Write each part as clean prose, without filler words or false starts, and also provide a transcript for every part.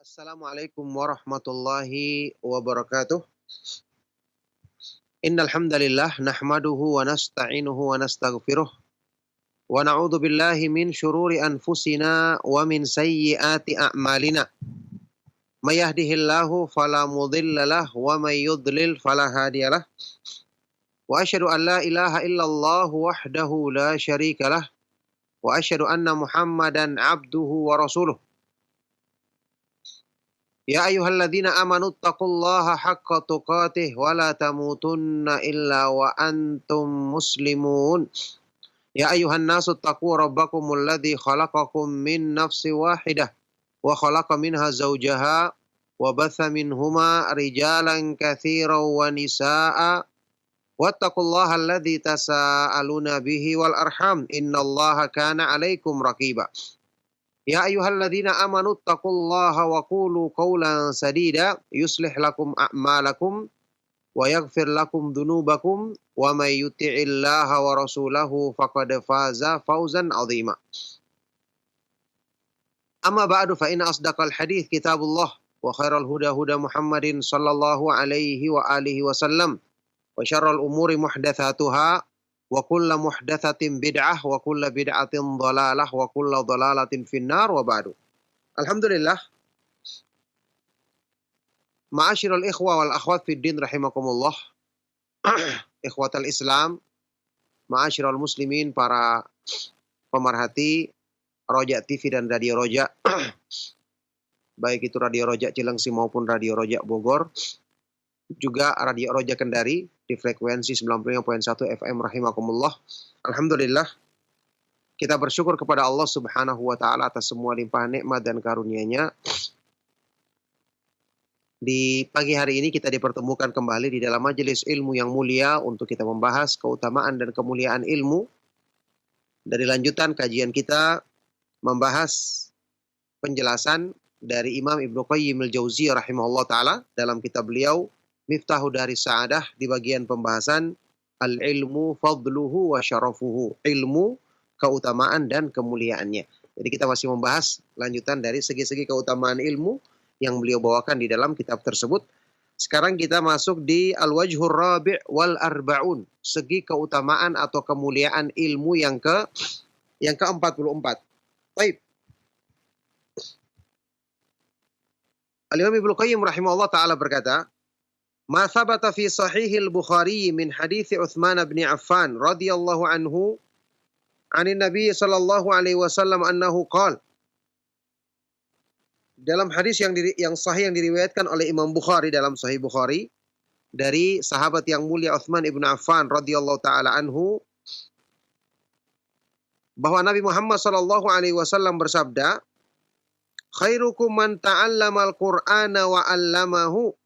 Assalamualaikum warahmatullahi wabarakatuh. Innal hamdalillah nahmaduhu wa nasta'inuhu wa nastaghfiruh wa na'udzu billahi min syururi anfusina wa min sayyiati a'malina. May yahdihillahu fala mudhillalah wa may yudlil fala hadiyalah. Wa asyhadu an la ilaha illallah wahdahu la syarikalah wa asyhadu anna Muhammadan abduhu wa rasuluh. Ya ayyuhalladzina amanu taqullaha haqqa tuqatih wa la tamutunna illa wa antum muslimun. Ya ayyuhan nasu taqu rabbakumul ladzi khalaqakum min nafsin wahidah wa khalaqa minha zawjaha wa batha minhuma rijalan katsiran wa nisaa'a wattaqullaha alladzi tasaaluna bihi wal arham innallaha kana 'alaikum raqiba. Ya ayyuhalladzina amanu taqullaha wa qulu qawlan sadida yuslih lakum a'malakum wa yaghfir lakum dhunubakum wa may yuti'illaha wa rasulahu faqad faza fawzan 'azima. Amma ba'du fa inna asdaqal hadits kitabullah wa khairal huda huda Muhammadin sallallahu alaihi wa alihi wasallam wa syarral umuri muhdatsatuha wa kullu muhdatsatin bid'ah wa kullu bid'atin dhalalah wa kullu dhalalatin finnar wa ba'du. Alhamdulillah, ma'asyiral ikhwa wal akhwat fid din rahimakumullah. Ikhwatal Islam, ma'asyiral muslimin, para pemerhati Roja TV dan Radio Roja. Baik itu Radio Roja Cilengsi maupun Radio Roja Bogor. Juga Radio Roja Kendari di frekuensi 95.1 FM rahimakumullah. Alhamdulillah, kita bersyukur kepada Allah Subhanahu wa taala atas semua limpahan nikmat dan karunia-Nya. Di pagi hari ini kita dipertemukan kembali di dalam majelis ilmu yang mulia untuk kita membahas keutamaan dan kemuliaan ilmu. Dari lanjutan kajian kita membahas penjelasan dari Imam Ibnu Qayyim al-Jauziyah rahimahullah taala dalam kitab beliau Miftahu dari Sa'adah di bagian pembahasan al-ilmu fadluhu wa syarafuhu. Ilmu, keutamaan dan kemuliaannya. Jadi kita masih membahas lanjutan dari segi-segi keutamaan ilmu yang beliau bawakan di dalam kitab tersebut. Sekarang kita masuk di al-wajhur rabi' wal arba'un. Segi keutamaan atau kemuliaan ilmu yang ke-44. Baik. Al-Imam Ibnu Qayyim rahimahullah taala berkata, Ma thabata fi sahihil Bukhari min hadithi Uthman bin Affan radhiyallahu anhu anin Nabi sallallahu alaihi wasallam annahu qala. Dalam hadis yang sahih yang diriwayatkan oleh Imam Bukhari dalam Sahih Bukhari dari sahabat yang mulia Uthman ibn Affan radhiyallahu taala anhu bahwa Nabi Muhammad sallallahu alaihi wasallam bersabda, khairukum man ta'allamal Qur'ana wa 'allamahu.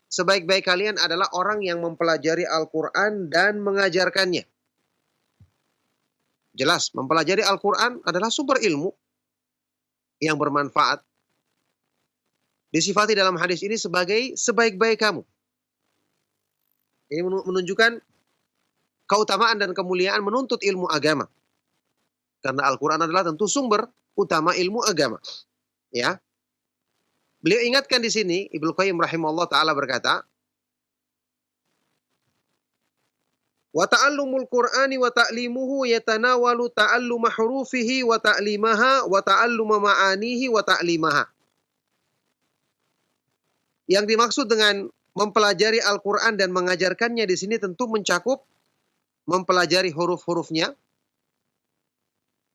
Sebaik-baik kalian adalah orang yang mempelajari Al-Quran dan mengajarkannya. Jelas, mempelajari Al-Quran adalah sumber ilmu yang bermanfaat. Disifati dalam hadis ini sebagai sebaik-baik kamu. Ini menunjukkan keutamaan dan kemuliaan menuntut ilmu agama. Karena Al-Quran adalah tentu sumber utama ilmu agama. Ya. Beliau ingatkan di sini, Ibnu Qayyim rahimahullah taala berkata, wa ta'allumul Qur'ani wa ta'limuhu yatanawalu ta'alluma hurufihi wa ta'limaha wa ta'alluma ma'anihi wa ta'limaha. Yang dimaksud dengan mempelajari Al-Quran dan mengajarkannya di sini tentu mencakup mempelajari huruf-hurufnya,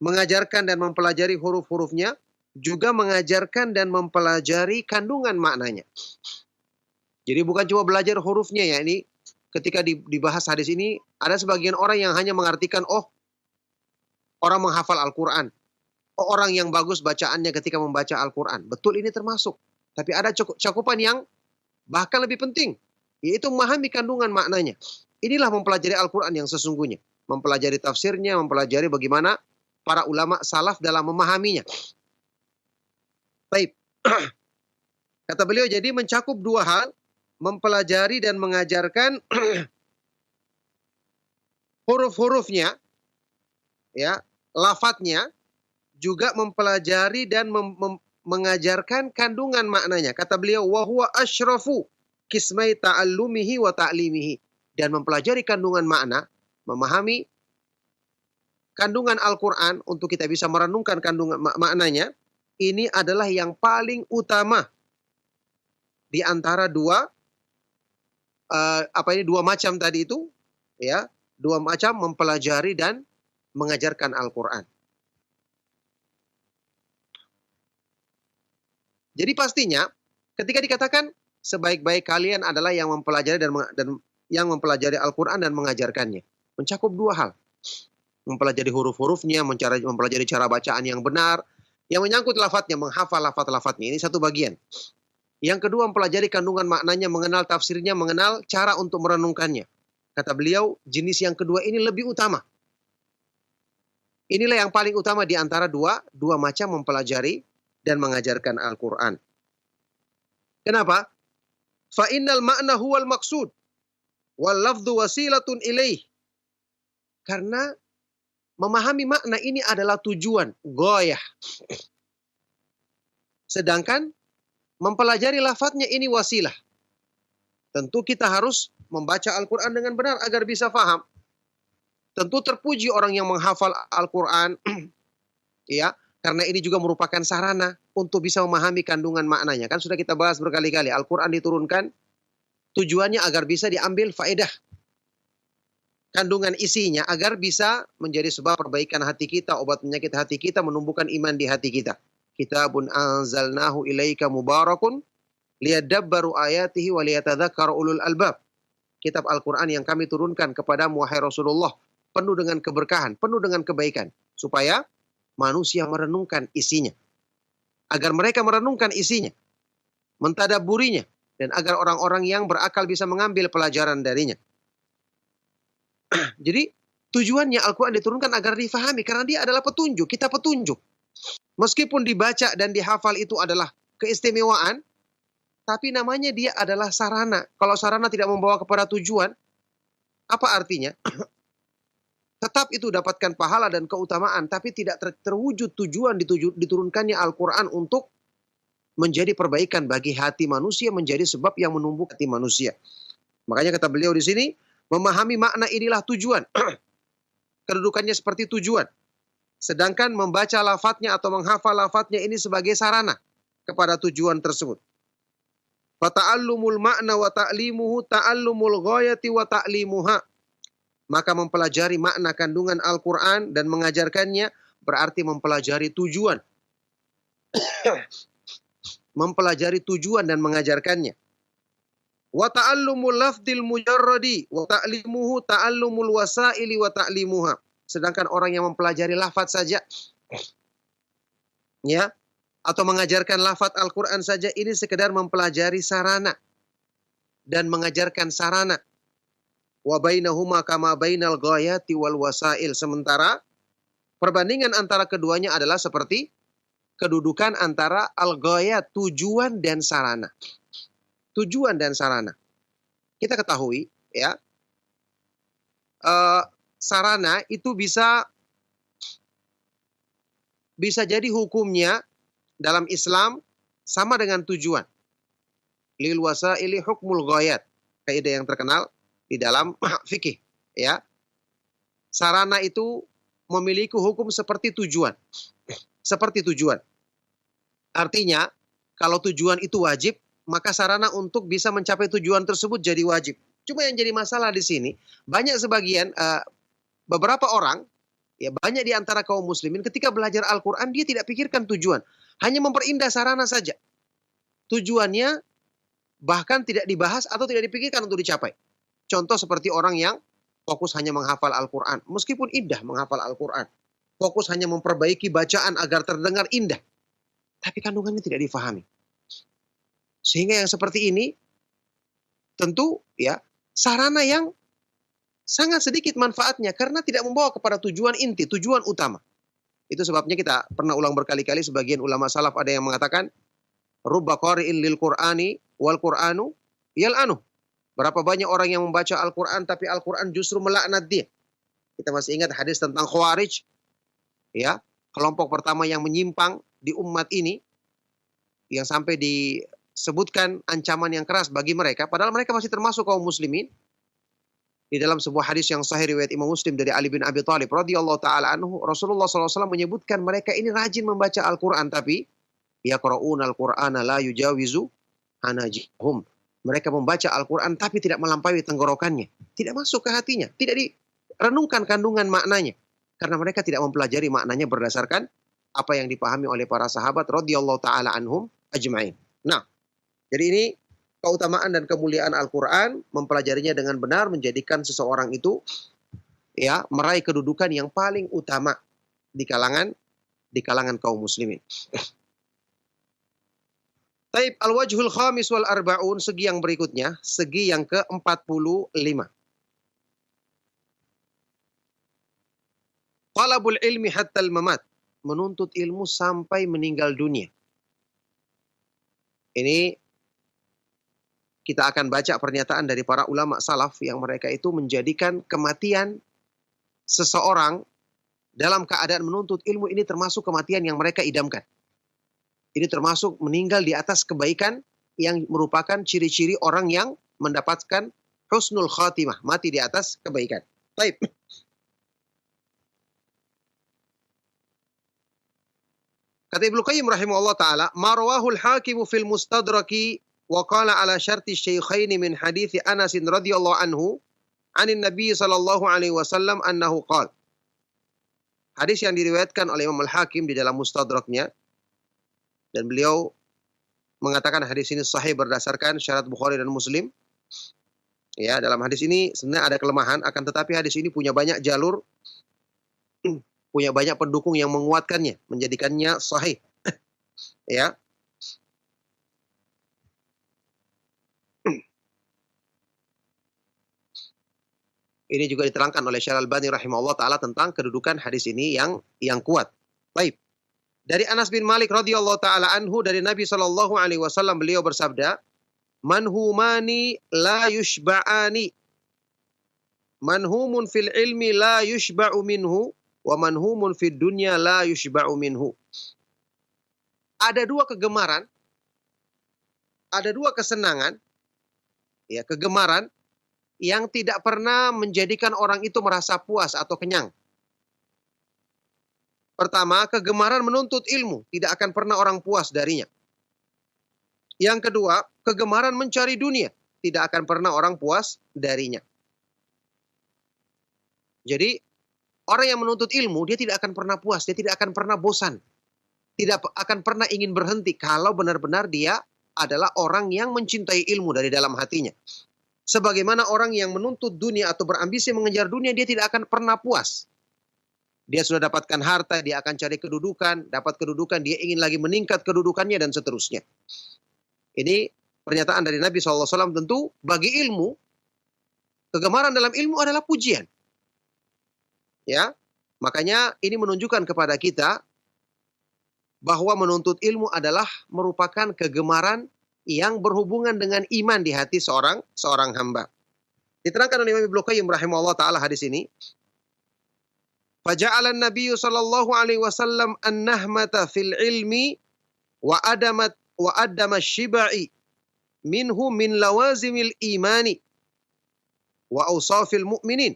mengajarkan dan mempelajari huruf-hurufnya, juga mengajarkan dan mempelajari kandungan maknanya. Jadi bukan cuma belajar hurufnya ya, ini ketika dibahas hadis ini, ada sebagian orang yang hanya mengartikan, oh orang menghafal Al-Quran, oh orang yang bagus bacaannya ketika membaca Al-Quran. Betul, ini termasuk. Tapi ada cakupan yang bahkan lebih penting, yaitu memahami kandungan maknanya. Inilah mempelajari Al-Quran yang sesungguhnya. Mempelajari tafsirnya, mempelajari bagaimana para ulama salaf dalam memahaminya. Baik. Kata beliau, jadi mencakup dua hal, mempelajari dan mengajarkan huruf-hurufnya, ya, lafadznya, juga mempelajari dan mengajarkan kandungan maknanya. Kata beliau, wa huwa asyrafu kismai ta'allumihi wa ta'limihi. Dan mempelajari kandungan makna, memahami kandungan Al-Quran untuk kita bisa merenungkan kandungan maknanya, ini adalah yang paling utama di antara dua macam tadi itu, ya, dua macam mempelajari dan mengajarkan Al-Quran. Jadi pastinya ketika dikatakan sebaik-baik kalian adalah yang mempelajari dan yang mempelajari Al-Quran dan mengajarkannya, mencakup dua hal. Mempelajari huruf-hurufnya, mempelajari cara bacaan yang benar, yang menyangkut lafadznya, menghafal lafadz-lafadznya. Ini satu bagian. Yang kedua, mempelajari kandungan maknanya, mengenal tafsirnya, mengenal cara untuk merenungkannya. Kata beliau, jenis yang kedua ini lebih utama. Inilah yang paling utama di antara dua macam mempelajari dan mengajarkan Al-Quran. Kenapa? Fa innal ma'na huwal maqsud wal lafdhu wasilatun ilaih. Karena memahami makna ini adalah tujuan, ghayah. Sedangkan mempelajari lafadznya ini wasilah. Tentu kita harus membaca Al-Quran dengan benar agar bisa faham. Tentu terpuji orang yang menghafal Al-Quran, ya, karena ini juga merupakan sarana untuk bisa memahami kandungan maknanya. Kan sudah kita bahas berkali-kali, Al-Quran diturunkan tujuannya agar bisa diambil faedah kandungan isinya, agar bisa menjadi sebab perbaikan hati kita, obat penyakit hati kita, menumbuhkan iman di hati kita. Kitabun anzalnahu ilaika mubarakun liyadabbaru ayatihi wa liyatadzakkara ulul albab. Kitab Al-Quran yang kami turunkan kepadamu, wahai Rasulullah, penuh dengan keberkahan, penuh dengan kebaikan, supaya manusia merenungkan isinya. Agar mereka merenungkan isinya, mentadabburinya, dan agar orang-orang yang berakal bisa mengambil pelajaran darinya. Jadi tujuannya Al-Quran diturunkan agar difahami, karena dia adalah petunjuk, kita petunjuk. Meskipun dibaca dan dihafal itu adalah keistimewaan, tapi namanya dia adalah sarana. Kalau sarana tidak membawa kepada tujuan, apa artinya? Tetap itu dapatkan pahala dan keutamaan, tapi tidak terwujud tujuan diturunkannya Al-Quran untuk menjadi perbaikan bagi hati manusia, menjadi sebab yang menumbuh hati manusia. Makanya kata beliau di sini, memahami makna inilah tujuan. Kedudukannya seperti tujuan. Sedangkan membaca lafadznya atau menghafal lafadznya ini sebagai sarana kepada tujuan tersebut. Fata'allumul ma'na wa ta'limuhu ta'allumul ghayati wa ta'limuha. Maka mempelajari makna kandungan Al-Quran dan mengajarkannya berarti mempelajari tujuan. Mempelajari tujuan dan mengajarkannya. Wa ta'allumul lafdil mujarradi wa ta'limuhu ta'allumul wasaili wa ta'limuha. Sedangkan orang yang mempelajari lafaz saja, ya, atau mengajarkan lafaz Al-Quran saja, ini sekedar mempelajari sarana dan mengajarkan sarana. Wa bainahuma kama bainal ghayati wal wasail. Sementara perbandingan antara keduanya adalah seperti kedudukan antara al-ghayat, tujuan dan sarana. Tujuan dan sarana. Kita ketahui, ya, sarana itu bisa jadi hukumnya dalam Islam sama dengan tujuan. Lil wasaili hukmul ghayat. Kaidah yang terkenal di dalam fikih, ya. Sarana itu memiliki hukum seperti tujuan. Seperti tujuan. Artinya, kalau tujuan itu wajib, maka sarana untuk bisa mencapai tujuan tersebut jadi wajib. Cuma yang jadi masalah di sini, banyak sebagian, beberapa orang, ya, banyak di antara kaum muslimin ketika belajar Al-Quran, dia tidak pikirkan tujuan. Hanya memperindah sarana saja. Tujuannya bahkan tidak dibahas atau tidak dipikirkan untuk dicapai. Contoh seperti orang yang fokus hanya menghafal Al-Quran. Meskipun indah menghafal Al-Quran. Fokus hanya memperbaiki bacaan agar terdengar indah. Tapi kandungannya tidak difahami. Sehingga yang seperti ini, tentu, ya, sarana yang sangat sedikit manfaatnya. Karena tidak membawa kepada tujuan inti, tujuan utama. Itu sebabnya kita pernah ulang berkali-kali, sebagian ulama salaf ada yang mengatakan, Rubba qari'in lil Qur'ani wal Qur'anu yal'anu. Berapa banyak orang yang membaca Al-Quran, tapi Al-Quran justru melaknat dia. Kita masih ingat hadis tentang Khawarij, ya, kelompok pertama yang menyimpang di umat ini, yang sampai disebutkan ancaman yang keras bagi mereka, padahal mereka masih termasuk kaum muslimin. Di dalam sebuah hadis yang sahih riwayat Imam Muslim dari Ali bin Abi Thalib radhiyallahu taala anhu, Rasulullah SAW menyebutkan mereka ini rajin membaca Al-Quran, tapi yaqra'una al-Qur'ana la yujawizu hanajihum. Mereka membaca Al-Quran tapi tidak melampaui tenggorokannya, tidak masuk ke hatinya, tidak direnungkan kandungan maknanya, karena mereka tidak mempelajari maknanya berdasarkan apa yang dipahami oleh para sahabat radhiyallahu taala anhum ajma'in. Nah, jadi ini keutamaan dan kemuliaan Al-Quran, mempelajarinya dengan benar menjadikan seseorang itu ya meraih kedudukan yang paling utama di kalangan kaum muslimin. Taib al-wajhul khamis wal arba'un, segi yang berikutnya, segi yang ke-45. Talabul ilmi hatta al-mamat, menuntut ilmu sampai meninggal dunia. Ini kita akan baca pernyataan dari para ulama salaf yang mereka itu menjadikan kematian seseorang dalam keadaan menuntut ilmu ini termasuk kematian yang mereka idamkan. Ini termasuk meninggal di atas kebaikan yang merupakan ciri-ciri orang yang mendapatkan husnul khatimah, mati di atas kebaikan. Baik. Kata Ibnu Qayyim rahimahullah taala, "Marwahul hakimu fil mustadraki wa qala ala syarti syaikhaini min hadithi Anas radhiyallahu anhu anin Nabi sallallahu alaihi wasallam annahu qala." Hadis yang diriwayatkan oleh Imam Al-Hakim di dalam Mustadraknya, dan beliau mengatakan hadis ini sahih berdasarkan syarat Bukhari dan Muslim. Ya, dalam hadis ini sebenarnya ada kelemahan, akan tetapi hadis ini punya banyak jalur, punya banyak pendukung yang menguatkannya, menjadikannya sahih. Ya. Ini juga diterangkan oleh Syekh Al-Albani rahimahullah taala tentang kedudukan hadis ini yang kuat. Baik. Dari Anas bin Malik radhiyallahu taala anhu, dari Nabi sallallahu alaihi wasallam, beliau bersabda, "Manhumani la yushba'ani. Manhumun fil ilmi la yushba'u minhu wa manhumun fid dunya la yushba'u minhu." Ada dua kegemaran, ada dua kesenangan, ya, kegemaran yang tidak pernah menjadikan orang itu merasa puas atau kenyang. Pertama, kegemaran menuntut ilmu, tidak akan pernah orang puas darinya. Yang kedua, kegemaran mencari dunia, tidak akan pernah orang puas darinya. Jadi, orang yang menuntut ilmu, dia tidak akan pernah puas, dia tidak akan pernah bosan. Tidak akan pernah ingin berhenti kalau benar-benar dia adalah orang yang mencintai ilmu dari dalam hatinya. Sebagaimana orang yang menuntut dunia atau berambisi mengejar dunia, dia tidak akan pernah puas. Dia sudah dapatkan harta, dia akan cari kedudukan, dapat kedudukan, dia ingin lagi meningkat kedudukannya, dan seterusnya. Ini pernyataan dari Nabi SAW. Tentu bagi ilmu, kegemaran dalam ilmu adalah pujian. Ya, makanya ini menunjukkan kepada kita bahwa menuntut ilmu adalah merupakan kegemaran yang berhubungan dengan iman di hati seorang hamba. Diterangkan oleh Imam Ibnu Qayyim rahimahullah taala hadis ini. Faja'ala an-nabiy sallallahu alaihi wasallam an-nahmata fil ilmi wa adama asy-syib'i minhu min lawazimil imani wa awsafil mu'minin.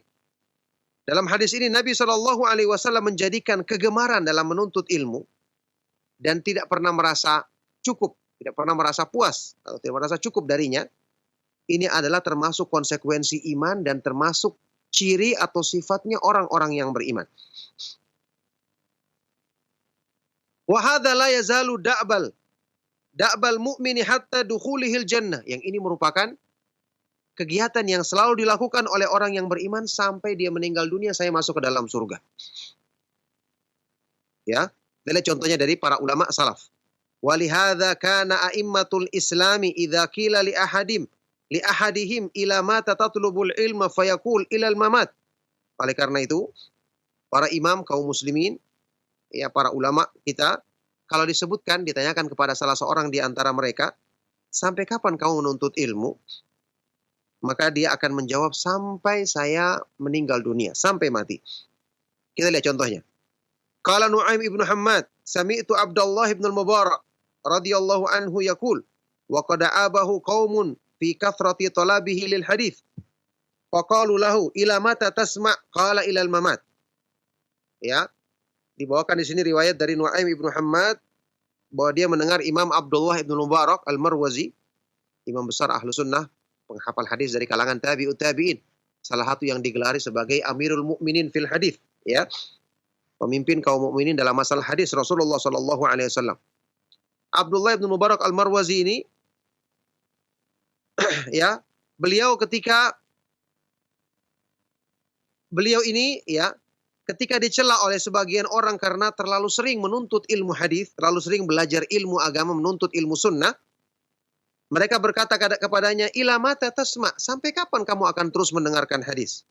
Dalam hadis ini Nabi sallallahu alaihi wasallam menjadikan kegemaran dalam menuntut ilmu dan tidak pernah merasa cukup, tidak pernah merasa puas atau tidak merasa cukup darinya. Ini adalah termasuk konsekuensi iman dan termasuk ciri atau sifatnya orang-orang yang beriman. Wa hadza la yazalu da'bal mu'mini hatta dukhulihil jannah. Yang ini merupakan kegiatan yang selalu dilakukan oleh orang yang beriman sampai dia meninggal dunia, saya masuk ke dalam surga. Ya, lihat contohnya dari para ulama salaf. Walihadza kana a'immatul islami idza qila li ahadihim ila mata tatlubul ilma fayaqul ilal mamat. Oleh karena itu, para imam kaum muslimin, ya, para ulama kita, kalau disebutkan, ditanyakan kepada salah seorang di antara mereka, sampai kapan kamu menuntut ilmu? Maka dia akan menjawab, sampai saya meninggal dunia, sampai mati. Kita lihat contohnya. Qala Nu'aim ibnu Hammad, sami'tu Abdullah ibn al-Mubarak radhiyallahu anhu yaqul wa qad abahu qaumun fi kathrati talabihi lil hadits faqalu lahu ila mata tasma' qala ila al mamat. Ya, dibawakan di sini riwayat dari Nuaim ibnu Hammad bahwa dia mendengar Imam Abdullah ibnu Mubarak al-Marwazi, imam besar ahlu sunnah, penghafal hadis dari kalangan tabi'ut tabi'in, salah satu yang digelari sebagai Amirul Mukminin fil hadis, ya, pemimpin kaum mukminin dalam masalah hadis Rasulullah Shallallahu Alaihi Wasallam. Abdullah ibnu Mubarak al-Marwazi ini, ya, beliau ini, ya, ketika dicela oleh sebagian orang karena terlalu sering menuntut ilmu hadis, terlalu sering belajar ilmu agama, menuntut ilmu sunnah, mereka berkata kepadanya, ila mata tasma', sampai kapan kamu akan terus mendengarkan hadis?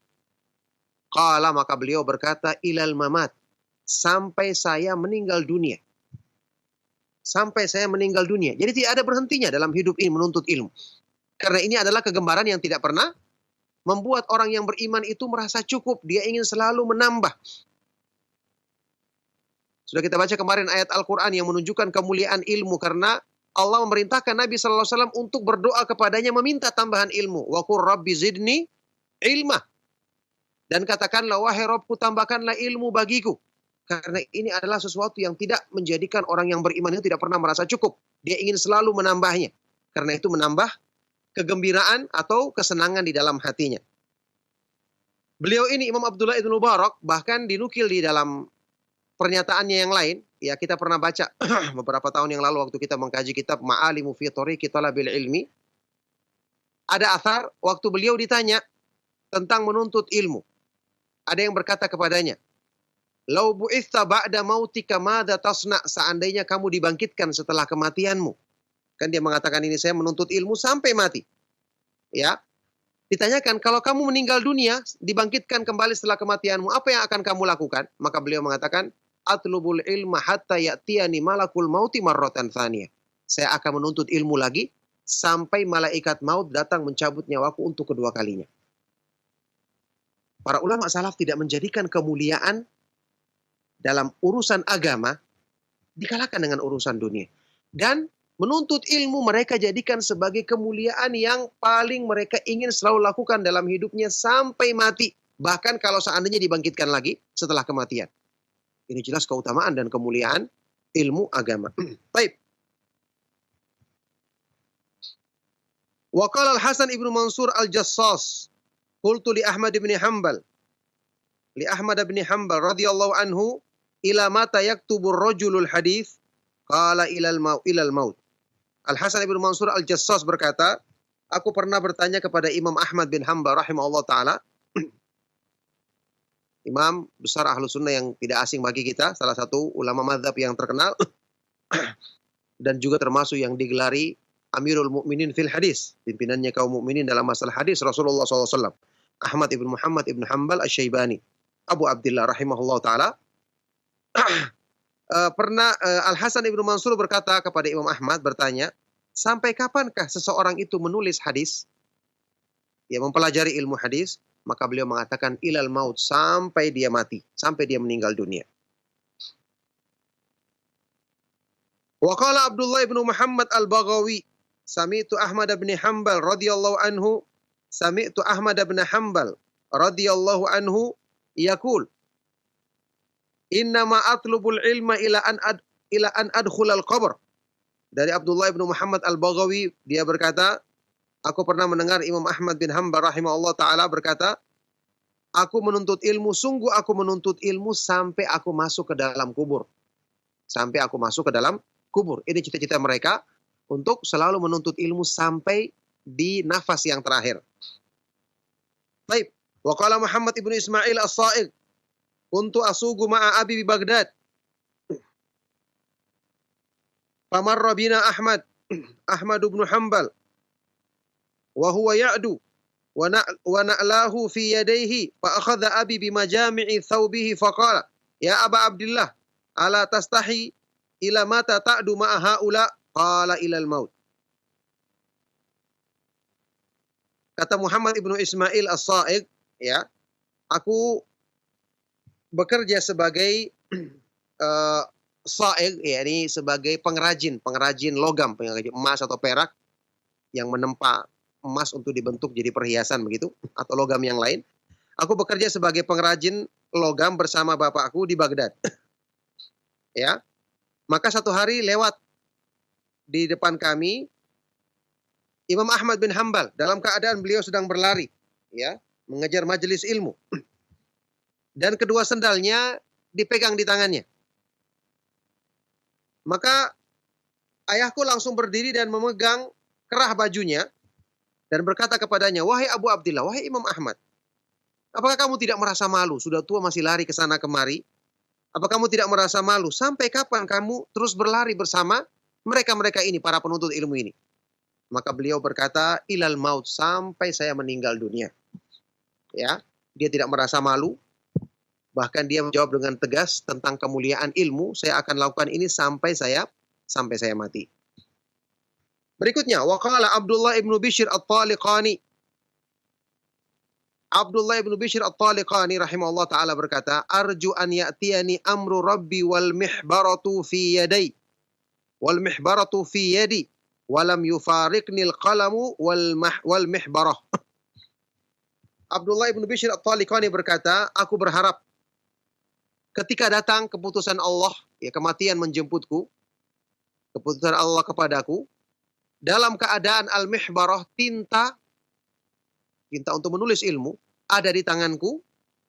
Qala, maka beliau berkata, ilal mamat, sampai saya meninggal dunia. Sampai saya meninggal dunia. Jadi tidak ada berhentinya dalam hidup ini menuntut ilmu. Karena ini adalah kegembaran yang tidak pernah membuat orang yang beriman itu merasa cukup. Dia ingin selalu menambah. Sudah kita baca kemarin ayat Al-Quran yang menunjukkan kemuliaan ilmu. Karena Allah memerintahkan Nabi SAW untuk berdoa kepadanya meminta tambahan ilmu. Wa qur rabbi zidni ilmah. Dan katakanlah, wahai Rabbku, tambahkanlah ilmu bagiku. Karena ini adalah sesuatu yang tidak menjadikan orang yang beriman itu tidak pernah merasa cukup. Dia ingin selalu menambahnya. Karena itu menambah kegembiraan atau kesenangan di dalam hatinya. Beliau ini, Imam Abdullah ibn Mubarak, bahkan dinukil di dalam pernyataannya yang lain. Ya, kita pernah baca beberapa tahun yang lalu waktu kita mengkaji kitab Ma'alimu fi Thariqi Talabil Ilmi. Ada athar waktu beliau ditanya tentang menuntut ilmu. Ada yang berkata kepadanya, "Lau bu'itha ba'da mautika madza tasna'?" Seandainya kamu dibangkitkan setelah kematianmu. Kan dia mengatakan ini, saya menuntut ilmu sampai mati. Ya. Ditanyakan, kalau kamu meninggal dunia, dibangkitkan kembali setelah kematianmu, apa yang akan kamu lakukan? Maka beliau mengatakan, atlubul ilma hatta ya'tiyani malakul mauti marratan tsaniyah. Saya akan menuntut ilmu lagi sampai malaikat maut datang mencabut nyawaku untuk kedua kalinya. Para ulama salaf tidak menjadikan kemuliaan dalam urusan agama dikalahkan dengan urusan dunia. Dan menuntut ilmu mereka jadikan sebagai kemuliaan yang paling mereka ingin selalu lakukan dalam hidupnya sampai mati. Bahkan kalau seandainya dibangkitkan lagi setelah kematian. Ini jelas keutamaan dan kemuliaan ilmu agama. Baik. Wa qala Al-Hasan ibnu Mansur Al-Jassas, qultu li Ahmad ibn Hanbal. Li Ahmad ibn Hanbal radhiyallahu anhu, ila mata yaktubu ar-rajulul hadits? Qala ilal maut. Al-Hasan ibn Mansur Al-Jassas berkata, aku pernah bertanya kepada Imam Ahmad bin Hanbal rahimahullah ta'ala, imam besar ahlu sunnah yang tidak asing bagi kita, salah satu ulama mazhab yang terkenal, dan juga termasuk yang digelari Amirul Mukminin fil hadis, pimpinannya kaum mukminin dalam masalah hadis Rasulullah SAW. Ahmad ibn Muhammad ibn Hanbal Asy-Syaibani, Abu Abdillah rahimahullah ta'ala. Al-Hasan ibnu Mansur berkata kepada Imam Ahmad, bertanya, sampai kapankah seseorang itu menulis hadis? Ya, mempelajari ilmu hadis. Maka beliau mengatakan ilal maut, sampai dia mati, sampai dia meninggal dunia. Wa qala Abdullah ibnu Muhammad al-Baghawi, sami'tu Ahmad bin Hanbal radhiyallahu anhu, sami'tu Ahmad bin Hanbal radhiyallahu anhu yaqul, innama atlubul ilma ila an adkhulal qabr. Dari Abdullah bin Muhammad al-Baghawi, dia berkata, aku pernah mendengar Imam Ahmad bin Hanbal rahimahullah ta'ala berkata, aku menuntut ilmu, sungguh aku menuntut ilmu sampai aku masuk ke dalam kubur. Sampai aku masuk ke dalam kubur. Ini cita-cita mereka untuk selalu menuntut ilmu sampai di nafas yang terakhir. Baik. Wa qala Muhammad ibnu Ismail as-Sa'id, kuntu asugu ma'a abi bi Baghdad. Famarra bina Ahmad ibn Hanbal wa huwa ya'du wa na'lahu fi yadayhi fa akhadha abi bi majami'i thawbihi fa qala ya Aba Abdillah ala tastahi ila mata ta'du ma'a haula? Qala ilal maut. Kata Muhammad ibnu Ismail as-Sa'id, ya, aku bekerja sebagai Sa'ig, yakni sebagai pengrajin logam, pengrajin emas atau perak yang menempa emas untuk dibentuk jadi perhiasan begitu, atau logam yang lain. Aku bekerja sebagai pengrajin logam bersama bapakku di Baghdad. Ya, maka satu hari lewat di depan kami Imam Ahmad bin Hambal dalam keadaan beliau sedang berlari, ya, mengejar majelis ilmu. Dan kedua sendalnya dipegang di tangannya. Maka ayahku langsung berdiri dan memegang kerah bajunya dan berkata kepadanya, "Wahai Abu Abdillah, wahai Imam Ahmad, apakah kamu tidak merasa malu? Sudah tua masih lari ke sana kemari. Apa kamu tidak merasa malu? Sampai kapan kamu terus berlari bersama mereka-mereka ini, para penuntut ilmu ini?" Maka beliau berkata, "Ilal maut," sampai saya meninggal dunia. Ya, dia tidak merasa malu. Bahkan dia menjawab dengan tegas tentang kemuliaan ilmu, saya akan lakukan ini sampai saya mati. Berikutnya, waqala Abdullah ibnu Bishr at-Taliqani. Abdullah ibnu Bishr at-Taliqani rahimahullah ta'ala berkata, "Arju an ya'tiyani amru rabbi wal mihbaratu fi yadi. Wal mihbaratu fi yadi. Walam yufariqni al-qalamu wal mihbarah." Abdullah ibnu Bishr at-Taliqani berkata, aku berharap ketika datang keputusan Allah, ya kematian menjemputku, keputusan Allah kepadaku, dalam keadaan al-mihbarah, tinta untuk menulis ilmu, ada di tanganku,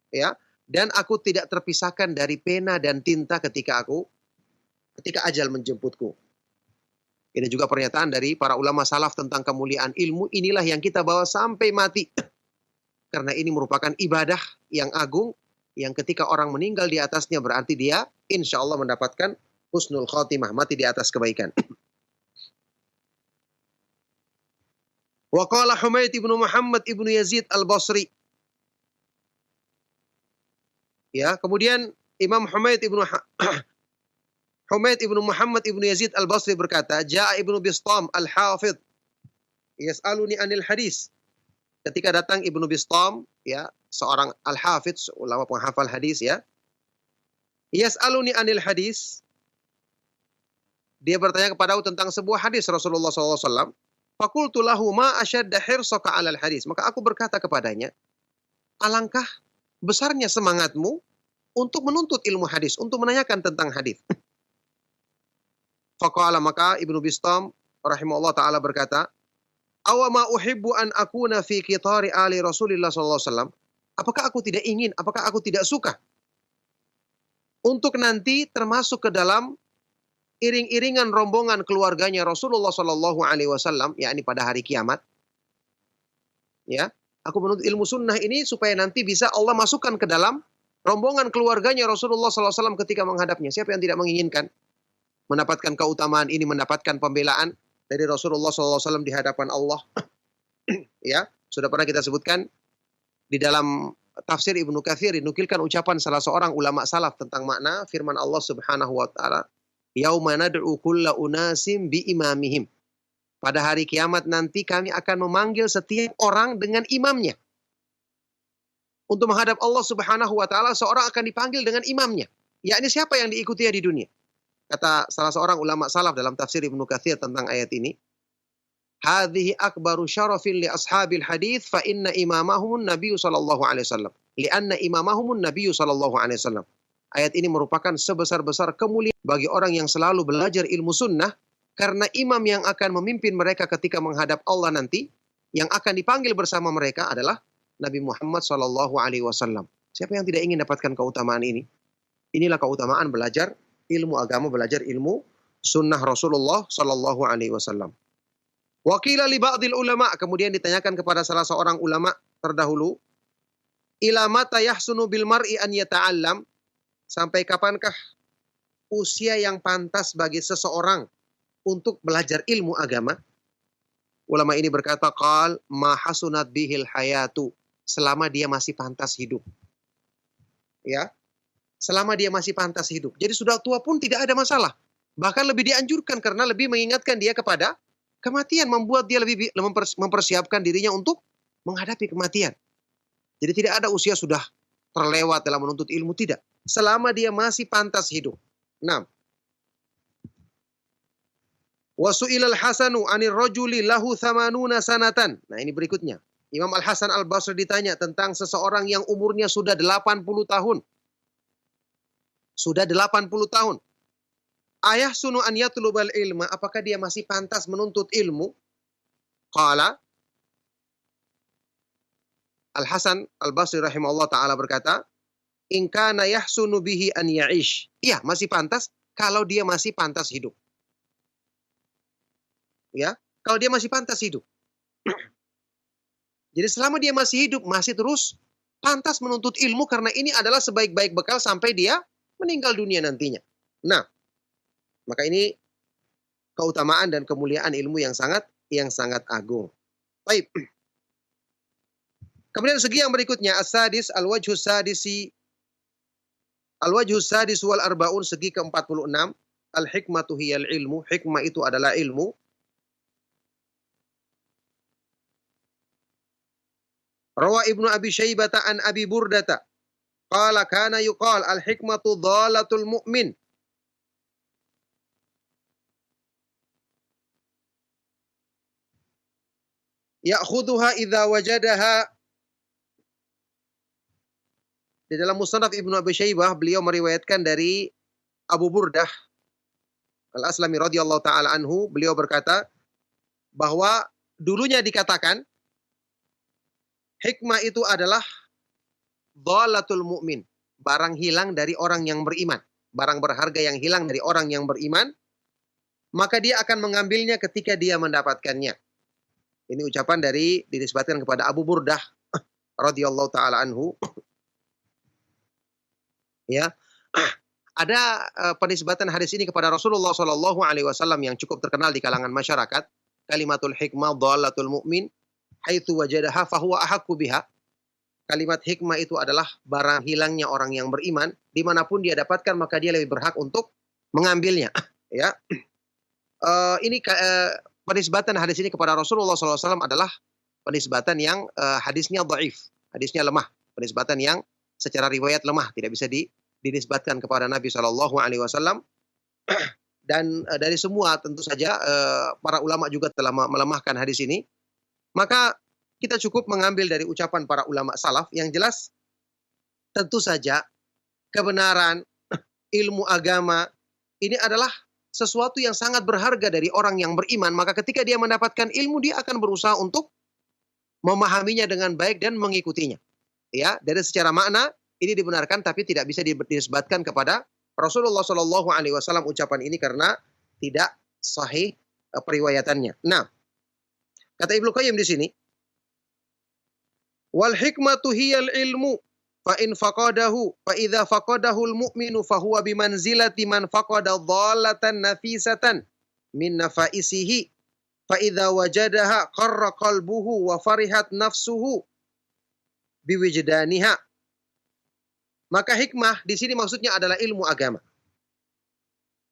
ya, dan aku tidak terpisahkan dari pena dan tinta ketika ajal menjemputku. Ini juga pernyataan dari para ulama salaf tentang kemuliaan ilmu, inilah yang kita bawa sampai mati. Karena ini merupakan ibadah yang agung, yang ketika orang meninggal di atasnya berarti dia insya Allah mendapatkan husnul khotimah, mati di atas kebaikan. Wa qala Humaid ibnu Muhammad ibnu Yazid al-Basri. Ya, kemudian Imam Humaid ibnu Muhammad ibnu Yazid al-Basri berkata, "Ja'a ibnu Bistam al-Hafidh yas'aluni anil hadis." Ketika datang Ibnu Bistam, ya, seorang al-hafidz, ulama penghafal hadis, ya. Yas'aluni anil hadis. Dia bertanya kepadaku tentang sebuah hadis Rasulullah SAW. Fakultu lahu ma asyadda hirsaka 'alal hadis. Maka aku berkata kepadanya, alangkah besarnya semangatmu untuk menuntut ilmu hadis, untuk menanyakan tentang hadis. Faqala, maka Ibnu Bistam rahimahullah taala berkata, "Awama uhibbu an akuna fi qitari ali Rasulillah sallallahu alaihi wasallam?" Apakah aku tidak ingin, apakah aku tidak suka untuk nanti termasuk ke dalam iring-iringan rombongan keluarganya Rasulullah sallallahu alaihi wasallam, yakni pada hari kiamat. Ya, aku menuntut ilmu sunnah ini supaya nanti bisa Allah masukkan ke dalam rombongan keluarganya Rasulullah sallallahu alaihi wasallam ketika menghadapnya. Siapa yang tidak menginginkan mendapatkan keutamaan ini, mendapatkan pembelaan dari Rasulullah SAW di hadapan Allah. Ya, sudah pernah kita sebutkan di dalam tafsir Ibnu Katsir, dinukilkan ucapan salah seorang ulama salaf tentang makna firman Allah Subhanahu wa taala, "Yauma nad'u kulla unasim bi imamihim." Pada hari kiamat nanti kami akan memanggil setiap orang dengan imamnya. Untuk menghadap Allah Subhanahu wa taala, seorang akan dipanggil dengan imamnya. Yakni siapa yang diikutinya di dunia? Kata salah seorang ulama salaf dalam tafsir Ibnu Katsir tentang ayat ini, "Hadhihi akbaru syarafin li ashabil hadits fa inna imamahum Nabi sallallahu alaihi wasallam. Lianna imamahum Nabi sallallahu alaihi wasallam." Ayat ini merupakan sebesar-besar kemuliaan bagi orang yang selalu belajar ilmu sunnah, karena imam yang akan memimpin mereka ketika menghadap Allah nanti, yang akan dipanggil bersama mereka adalah Nabi Muhammad sallallahu alaihi wasallam. Siapa yang tidak ingin dapatkan keutamaan ini? Inilah keutamaan belajar ilmu agama, belajar ilmu sunnah Rasulullah sallallahu alaihi wasallam. Wa qila li ba'dil ulama, kemudian ditanyakan kepada salah seorang ulama terdahulu, ila mata yahsunu bil mar'i an yata'allam, sampai kapankah usia yang pantas bagi seseorang untuk belajar ilmu agama? Ulama ini berkata, qal ma hasunat bihil hayatu, selama dia masih pantas hidup. Ya, selama dia masih pantas hidup. Jadi sudah tua pun tidak ada masalah. Bahkan lebih dianjurkan karena lebih mengingatkan dia kepada kematian, membuat dia lebih mempersiapkan dirinya untuk menghadapi kematian. Jadi tidak ada usia sudah terlewat dalam menuntut ilmu, tidak. Selama dia masih pantas hidup. Nah, Wa su'ilal Hasanu 'anir rajuli lahu 80 sanatan. Nah, ini berikutnya. Imam Al-Hasan Al-Basri ditanya tentang seseorang yang umurnya sudah 80 tahun. Sudah 80 tahun. Ayah sunu an yatlubal ilma, apakah dia masih pantas menuntut ilmu? Qala Al-Hasan Al-Basri rahimahullah ta'ala berkata, in kana yahsunu bihi an ya'ish. Iya, masih pantas kalau dia masih pantas hidup. Ya, kalau dia masih pantas hidup. Jadi selama dia masih hidup, masih terus pantas menuntut ilmu karena ini adalah sebaik-baik bekal sampai dia meninggal dunia nantinya. Nah, maka ini keutamaan dan kemuliaan ilmu yang sangat agung. Baik. Kemudian segi yang berikutnya, as-sadis al-wajhus sadis wal arbaun, segi ke-46, al-hikmatu hiyal ilmu, hikmah itu adalah ilmu. Rawa Ibnu Abi Syaibata an Abi Burdata qala kana yuqal al-hikmatu dhalatul mu'min. Ya'khudhuha idza wajadaha. Di dalam Musnad Ibnu Abi Syaibah beliau meriwayatkan dari Abu Burdah Al-Aslami radhiyallahu taala anhu, beliau berkata bahwa dulunya dikatakan hikmah itu adalah dhalatul mu'min, barang hilang dari orang yang beriman, barang berharga yang hilang dari orang yang beriman, maka dia akan mengambilnya ketika dia mendapatkannya. Ini ucapan dari dinisbatkan kepada Abu Burdah radhiyallahu taala anhu. Ya. Ada penisbatan hadis ini kepada Rasulullah sallallahu alaihi wasallam yang cukup terkenal di kalangan masyarakat. Kalimatul hikmah dhalatul mu'min haitsu wajadaha fahuwa ahaqqu biha. Kalimat hikmah itu adalah barang hilangnya orang yang beriman, dimanapun dia dapatkan maka dia lebih berhak untuk mengambilnya. Ya, ini penisbatan hadis ini kepada Rasulullah SAW adalah penisbatan yang hadisnya dhaif, hadisnya lemah, penisbatan yang secara riwayat lemah, tidak bisa dinisbatkan kepada Nabi SAW. Dan dari semua tentu saja para ulama juga telah melemahkan hadis ini. Maka kita cukup mengambil dari ucapan para ulama salaf yang jelas tentu saja kebenaran ilmu agama ini adalah sesuatu yang sangat berharga dari orang yang beriman. Maka ketika dia mendapatkan ilmu, dia akan berusaha untuk memahaminya dengan baik dan mengikutinya. Ya, dari secara makna ini dibenarkan tapi tidak bisa dinisbatkan kepada Rasulullah Shallallahu Alaihi Wasallam ucapan ini karena tidak sahih periwayatannya. Nah, kata Ibnu Qayyim di sini, wal hikmatu hiyal ilmu fa in faqadahu fa idza faqadahu al mu'minu fa huwa bi manzilati man faqada dhallatan nafisatan min nafaisihi fa idza wajadaha qarra qalbuhu wa farihat nafsuhu biwijdaniha. Maka hikmah di sini maksudnya adalah ilmu agama.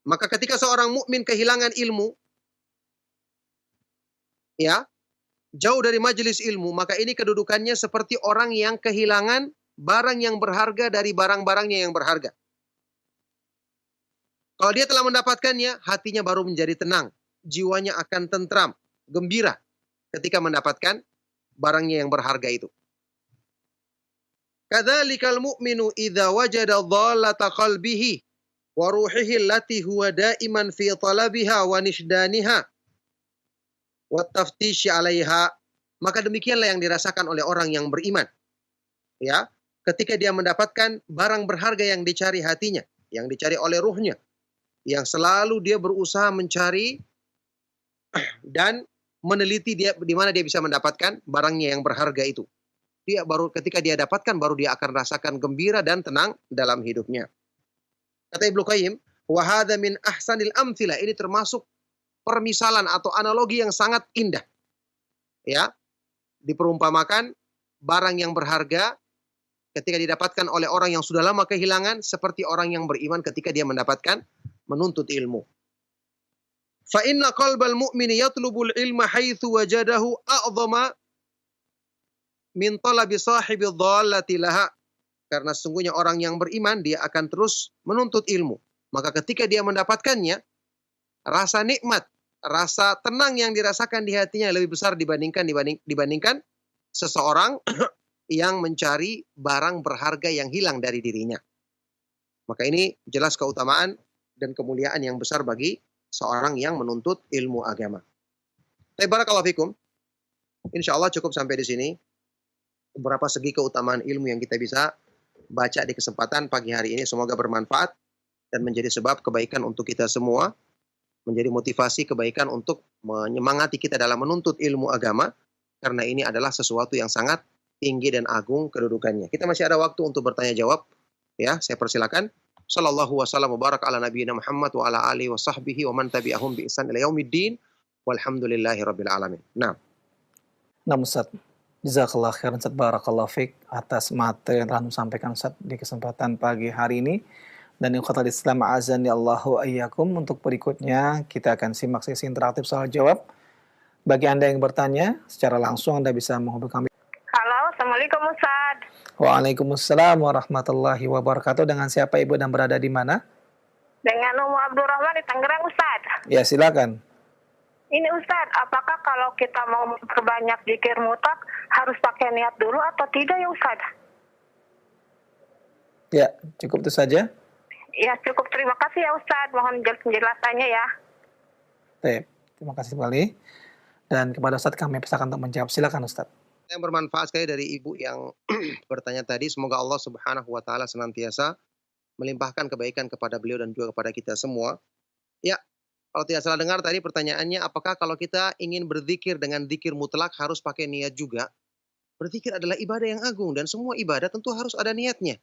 Maka ketika seorang mukmin kehilangan ilmu, ya, jauh dari majelis ilmu, maka ini kedudukannya seperti orang yang kehilangan barang yang berharga dari barang-barangnya yang berharga. Kalau dia telah mendapatkannya, hatinya baru menjadi tenang, jiwanya akan tentram, gembira ketika mendapatkan barangnya yang berharga itu. Kadzalikal mu'minu idza wajada dhallata qalbihi wa ruhihi allati huwa daiman fi talabiha wa nishdaniha wa taftishi 'alaiha. Maka demikianlah yang dirasakan oleh orang yang beriman. Ya, ketika dia mendapatkan barang berharga yang dicari hatinya, yang dicari oleh ruhnya, yang selalu dia berusaha mencari dan meneliti dia di mana dia bisa mendapatkan barangnya yang berharga itu. Dia baru ketika dia dapatkan baru dia akan rasakan gembira dan tenang dalam hidupnya. Kata Ibnu Qayyim, wa hadza min ahsanil amtsilah, ini termasuk permisalan atau analogi yang sangat indah. Ya, diperumpamakan barang yang berharga ketika didapatkan oleh orang yang sudah lama kehilangan seperti orang yang beriman ketika dia mendapatkan menuntut ilmu. Fa inna qalbal mu'mini yatlubul ilma haitsu wajadahu a'dhama min talabi sahibi dhallati laha. Karena sesungguhnya orang yang beriman dia akan terus menuntut ilmu. Maka ketika dia mendapatkannya, rasa nikmat, rasa tenang yang dirasakan di hatinya lebih besar dibandingkan seseorang yang mencari barang berharga yang hilang dari dirinya. Maka ini jelas keutamaan dan kemuliaan yang besar bagi seorang yang menuntut ilmu agama. Barakallahu fikum. Insya Allah cukup sampai di sini. Beberapa segi keutamaan ilmu yang kita bisa baca di kesempatan pagi hari ini. Semoga bermanfaat dan menjadi sebab kebaikan untuk kita semua. Menjadi motivasi kebaikan untuk menyemangati kita dalam menuntut ilmu agama. Karena ini adalah sesuatu yang sangat tinggi dan agung kedudukannya. Kita masih ada waktu untuk bertanya jawab. Ya, saya persilakan. Sallallahu wasallam wa barak ala nabiyina Muhammad wa ala alihi wa sahbihi wa man tabi'ahum bi ihsan ila yaumiddin. Walhamdulillahi rabbil alamin. Nah, Ustaz, jazakallah khairan Ustaz, barakallahu fiik atas materi yang telah disampaikan Ustaz di kesempatan pagi hari ini. Dan ikhwatal Islam azani Allahu ayyakum, untuk berikutnya kita akan simak sesi interaktif soal jawab. Bagi Anda yang bertanya secara langsung, Anda bisa menghubungi kami. Halo, Assalamualaikum Ustaz. Waalaikumsalam warahmatullahi wabarakatuh. Dengan siapa Ibu dan berada di mana? Dengan Umu Abdurrahman di Tangerang Ustaz. Ya, silakan. Ini Ustaz, apakah kalau kita mau memperbanyak zikir mutlak harus pakai niat dulu atau tidak ya Ustaz? Ya, cukup itu saja. Ya cukup, terima kasih ya Ustaz. Mohon penjelasannya ya. Baik, terima kasih kembali. Dan kepada Ustaz kami persilakan untuk menjawab. Silakan Ustaz. Yang bermanfaat sekali dari ibu yang bertanya tadi. Semoga Allah Subhanahu wa taala senantiasa melimpahkan kebaikan kepada beliau dan juga kepada kita semua. Ya, kalau tidak salah dengar tadi pertanyaannya, apakah kalau kita ingin berzikir dengan zikir mutlak harus pakai niat juga? Berzikir adalah ibadah yang agung dan semua ibadah tentu harus ada niatnya.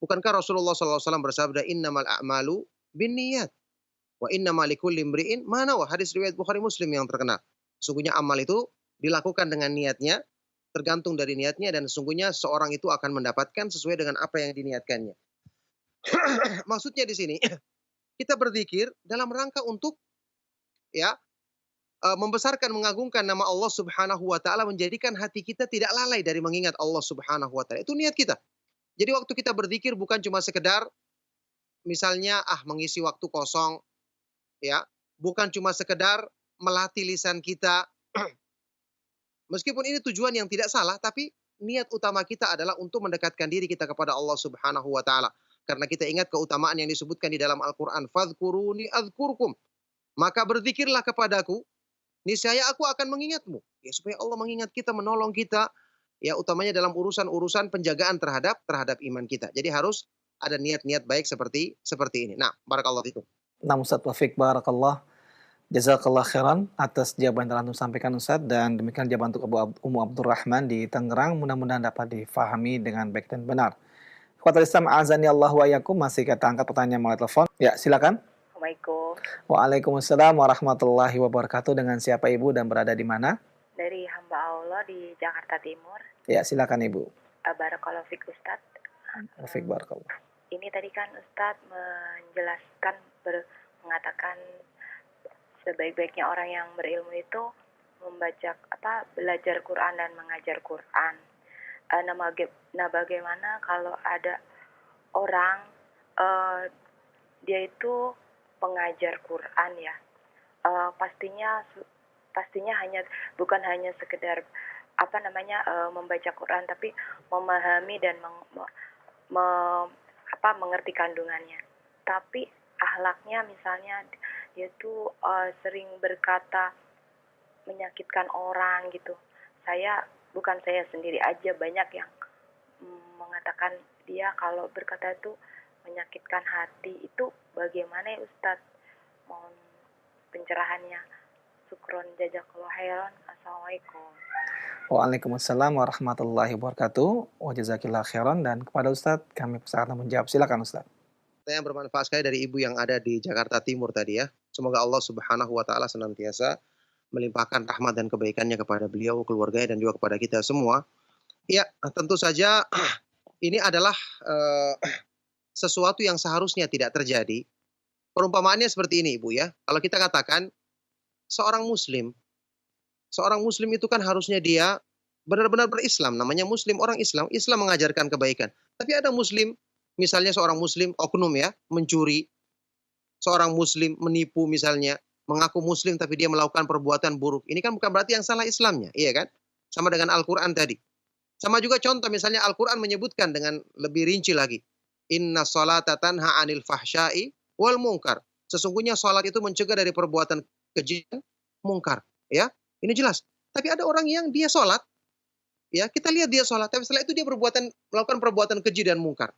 Bukankah Rasulullah SAW bersabda, innamal a'malu binniyat wa innamal likulli imri'in ma nawa. Hadis riwayat Bukhari Muslim yang terkenal. Sesungguhnya amal itu dilakukan dengan niatnya, tergantung dari niatnya, dan sesungguhnya seorang itu akan mendapatkan sesuai dengan apa yang diniatkannya. Maksudnya di sini, kita berzikir dalam rangka untuk membesarkan, mengagungkan nama Allah Subhanahu wa taala, menjadikan hati kita tidak lalai dari mengingat Allah Subhanahu wa taala. Itu niat kita. Jadi waktu kita berzikir bukan cuma sekedar misalnya mengisi waktu kosong, ya, bukan cuma sekedar melatih lisan kita. Meskipun ini tujuan yang tidak salah, tapi niat utama kita adalah untuk mendekatkan diri kita kepada Allah Subhanahu wa taala. Karena kita ingat keutamaan yang disebutkan di dalam Al-Qur'an, fadhkuruni adzkurkum. Maka berzikirlah kepadaku, niscaya aku akan mengingatmu. Ya, supaya Allah mengingat kita, menolong kita, ya, utamanya dalam urusan-urusan penjagaan terhadap iman kita. Jadi harus ada niat-niat baik seperti ini. Nah, barakallahu fikum. Nah, Ustaz Taufik, barakallah. Jazakallah khairan atas jawaban yang telah disampaikan Ustaz, dan demikian jawaban untuk Umu Abdurrahman di Tangerang, mudah-mudahan dapat difahami dengan baik dan benar. Ikhwatul Islam azani Allahu wa iyyakum, masih kita angkat pertanyaan melalui telepon. Ya, silakan. Assalamualaikum. Waalaikumsalam warahmatullahi wabarakatuh. Dengan siapa Ibu dan berada di mana? Dari hamba Allah di Jakarta Timur. Ya, silakan Ibu. Barakallahu fiik Ustaz. Taufik, barakallah. Ini tadi kan Ustaz menjelaskan, mengatakan sebaik-baiknya orang yang berilmu itu belajar Quran dan mengajar Quran. Nah, bagaimana kalau ada orang dia itu pengajar Quran ya? Pastinya bukan hanya sekedar membaca Quran, tapi memahami dan mengerti kandungannya. Tapi akhlaknya misalnya dia tuh sering berkata menyakitkan orang gitu. Bukan saya sendiri aja, banyak yang mengatakan dia kalau berkata itu menyakitkan hati. Itu bagaimana ya Ustaz? Mohon pencerahannya. Syukron jazakallahu khairan. Assalamualaikum. Waalaikumsalam warahmatullahi wabarakatuh. Wa jazakillahu khairan. Dan kepada Ustaz kami persilakan menjawab. Silakan Ustaz. Yang bermanfaat sekali dari ibu yang ada di Jakarta Timur tadi ya. Semoga Allah Subhanahu wa taala senantiasa melimpahkan rahmat dan kebaikannya kepada beliau, keluarganya, dan juga kepada kita semua. Ya, tentu saja ini adalah sesuatu yang seharusnya tidak terjadi. Perumpamaannya seperti ini Ibu ya. Kalau kita katakan seorang muslim itu kan harusnya dia benar-benar berislam, namanya muslim, orang Islam mengajarkan kebaikan. Tapi ada muslim, misalnya seorang muslim oknum ya, mencuri, seorang muslim menipu misalnya, mengaku muslim tapi dia melakukan perbuatan buruk. Ini kan bukan berarti yang salah Islamnya, iya kan? Sama dengan Al-Quran tadi. Sama juga contoh misalnya Al-Quran menyebutkan dengan lebih rinci lagi. Inna sholata tanha anil fahsyai wal munkar. Sesungguhnya sholat itu mencegah dari perbuatan keji dan mungkar. Ya, ini jelas. Tapi ada orang yang dia sholat, ya kita lihat dia sholat, tapi setelah itu dia melakukan perbuatan keji dan mungkar.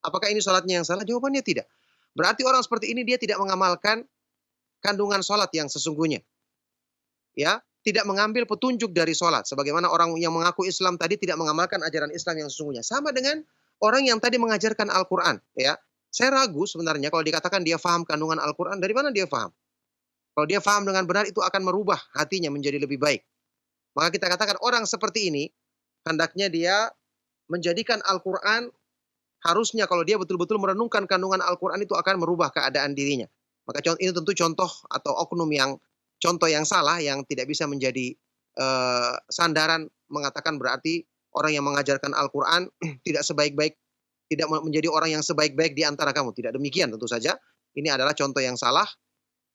Apakah ini sholatnya yang salah? Jawabannya tidak. Berarti orang seperti ini dia tidak mengamalkan kandungan sholat yang sesungguhnya. Ya, tidak mengambil petunjuk dari sholat. Sebagaimana orang yang mengaku Islam tadi tidak mengamalkan ajaran Islam yang sesungguhnya. Sama dengan orang yang tadi mengajarkan Al-Quran. Ya, saya ragu sebenarnya kalau dikatakan dia faham kandungan Al-Quran, dari mana dia faham? Kalau dia faham dengan benar, itu akan merubah hatinya menjadi lebih baik. Maka kita katakan orang seperti ini, hendaknya dia menjadikan Al-Quran, harusnya kalau dia betul-betul merenungkan kandungan Al-Quran, itu akan merubah keadaan dirinya. Maka ini tentu contoh atau oknum yang contoh yang salah, yang tidak bisa menjadi sandaran mengatakan berarti orang yang mengajarkan Al-Quran tidak menjadi orang yang sebaik-baik di antara kamu. Tidak demikian tentu saja. Ini adalah contoh yang salah.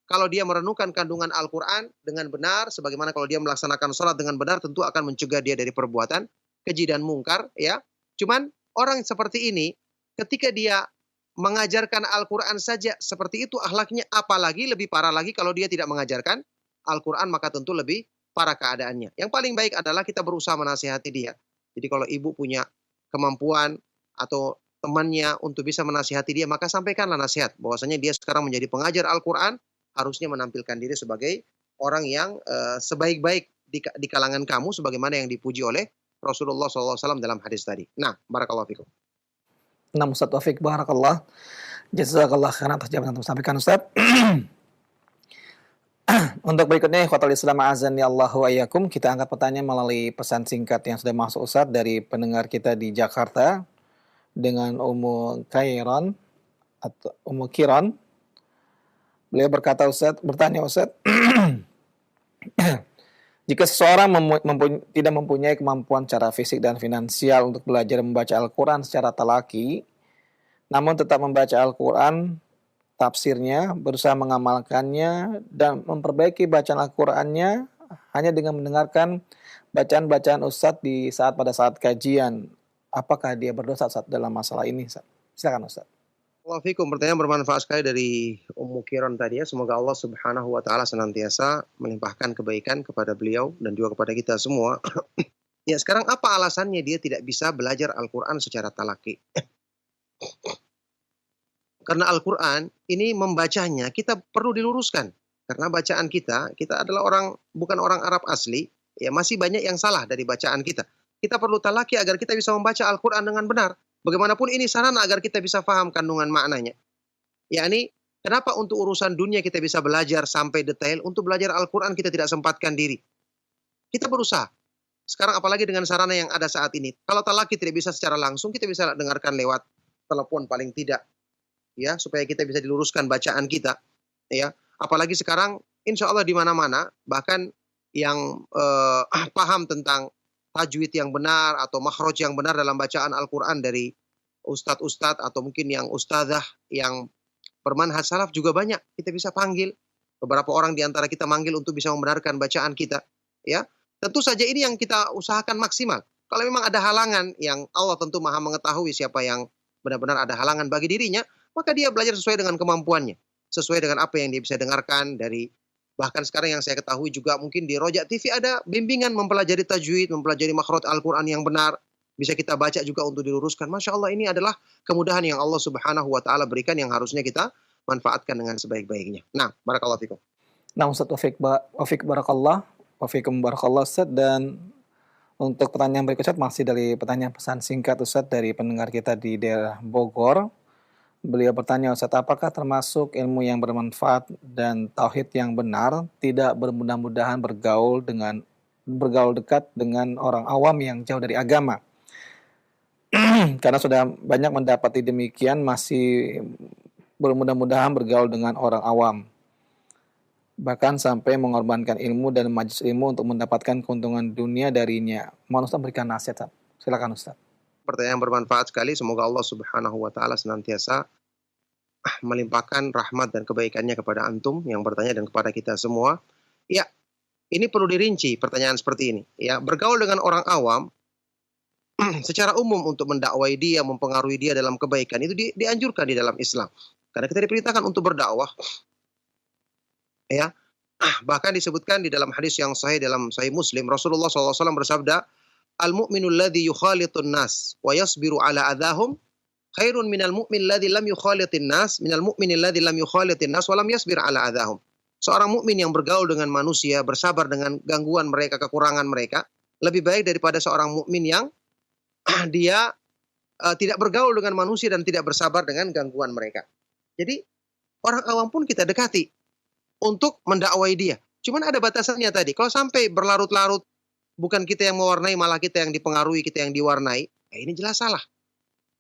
Kalau dia merenungkan kandungan Al-Quran dengan benar, sebagaimana kalau dia melaksanakan sholat dengan benar, tentu akan mencegah dia dari perbuatan keji dan mungkar. Ya, cuman orang seperti ini, ketika dia mengajarkan Al-Quran saja seperti itu akhlaknya, apalagi lebih parah lagi kalau dia tidak mengajarkan Al-Quran, maka tentu lebih parah keadaannya. Yang paling baik adalah kita berusaha menasihati dia. Jadi kalau ibu punya kemampuan atau temannya untuk bisa menasihati dia, maka sampaikanlah nasihat bahwasanya dia sekarang menjadi pengajar Al-Quran, harusnya menampilkan diri sebagai orang yang sebaik-baik di kalangan kamu, sebagaimana yang dipuji oleh Rasulullah SAW dalam hadis tadi. Nah, barakallahu fikum. Nah, Ustaz Taufik, barakallah. Jazakallah khairan atas jawaban yang disampaikan, Ustaz. Untuk berikutnya, ikhwatal Islam azani Allahu ayyakum, kita angkat pertanyaan melalui pesan singkat yang sudah masuk, Ustaz, dari pendengar kita di Jakarta dengan Ummu Kiran atau Ummu Kiran. Beliau berkata, bertanya, Ustaz, jika seseorang tidak mempunyai kemampuan secara fisik dan finansial untuk belajar membaca Al-Quran secara talaki, namun tetap membaca Al-Quran, tafsirnya, berusaha mengamalkannya, dan memperbaiki bacaan Al-Qurannya hanya dengan mendengarkan bacaan-bacaan Ustadz pada saat kajian, apakah dia berdosa Ustadz dalam masalah ini, Ustadz? Silakan, Ustadz. Waalaikumsalam. Pertanyaan bermanfaat sekali dari Ummu Kiran tadi ya. Semoga Allah Subhanahu wa taala senantiasa melimpahkan kebaikan kepada beliau dan juga kepada kita semua. Ya, sekarang apa alasannya dia tidak bisa belajar Al-Qur'an secara talaki? Karena Al-Qur'an ini membacanya kita perlu diluruskan. Karena bacaan kita adalah bukan orang Arab asli, ya masih banyak yang salah dari bacaan kita. Kita perlu talaki agar kita bisa membaca Al-Qur'an dengan benar. Bagaimanapun ini sarana agar kita bisa paham kandungan maknanya. Yakni, kenapa untuk urusan dunia kita bisa belajar sampai detail, untuk belajar Al-Quran kita tidak sempatkan diri. Kita berusaha. Sekarang apalagi dengan sarana yang ada saat ini. Kalau talaki tidak bisa secara langsung, kita bisa dengarkan lewat telepon paling tidak. Ya, supaya kita bisa diluruskan bacaan kita. Ya, apalagi sekarang, insya Allah di mana-mana, bahkan yang paham tentang tajwid yang benar atau makhraj yang benar dalam bacaan Al-Quran dari ustadz-ustadz atau mungkin yang ustadzah yang bermanhaj salaf juga banyak. Kita bisa panggil beberapa orang di antara kita manggil untuk bisa membenarkan bacaan kita. Ya, tentu saja ini yang kita usahakan maksimal. Kalau memang ada halangan yang Allah tentu maha mengetahui siapa yang benar-benar ada halangan bagi dirinya, maka dia belajar sesuai dengan kemampuannya, sesuai dengan apa yang dia bisa dengarkan dari. Bahkan sekarang yang saya ketahui juga mungkin di Rojak TV ada bimbingan mempelajari tajwid, mempelajari makhraj Al-Quran yang benar. Bisa kita baca juga untuk diluruskan. Masya Allah, ini adalah kemudahan yang Allah Subhanahu wa taala berikan yang harusnya kita manfaatkan dengan sebaik-baiknya. Nah, barakallahu fikum. Nah, Ustaz Taufik barakallah, wafikum barakallah, Ustaz. Dan untuk pertanyaan berikutnya masih dari pertanyaan pesan singkat, Ustaz, dari pendengar kita di daerah Bogor. Beliau bertanya, Ustaz, apakah termasuk ilmu yang bermanfaat dan tauhid yang benar tidak bermudah-mudahan bergaul dekat dengan orang awam yang jauh dari agama? Karena sudah banyak mendapati demikian, masih bermudah-mudahan bergaul dengan orang awam, bahkan sampai mengorbankan ilmu dan majelis ilmu untuk mendapatkan keuntungan dunia darinya. Mohon Ustaz berikan nasihat. Silakan, Ustaz. Pertanyaan bermanfaat sekali. Semoga Allah Subhanahu wa taala senantiasa melimpahkan rahmat dan kebaikannya kepada antum yang bertanya dan kepada kita semua. Ya, ini perlu dirinci pertanyaan seperti ini. Ya, bergaul dengan orang awam secara umum untuk mendakwai dia, mempengaruhi dia dalam kebaikan itu dianjurkan di dalam Islam. Karena kita diperintahkan untuk berdakwah. Ya, bahkan disebutkan di dalam hadis yang sahih dalam Sahih Muslim, Rasulullah SAW bersabda, "Al-mu'minul ladzi yukhalitun nas wa yasbiru ala adahum khairun minal mu'min ladzi lam yukhalitin nas minal mu'minil ladzi lam yukhalitin nas wa lam yasbir ala adahum." Seorang mukmin yang bergaul dengan manusia, bersabar dengan gangguan mereka, kekurangan mereka, lebih baik daripada seorang mukmin yang dia tidak bergaul dengan manusia dan tidak bersabar dengan gangguan mereka. Jadi orang awam pun kita dekati untuk mendakwai dia. Cuman ada batasannya tadi. Kalau sampai berlarut-larut, bukan kita yang mewarnai, malah kita yang dipengaruhi, kita yang diwarnai, ya ini jelas salah.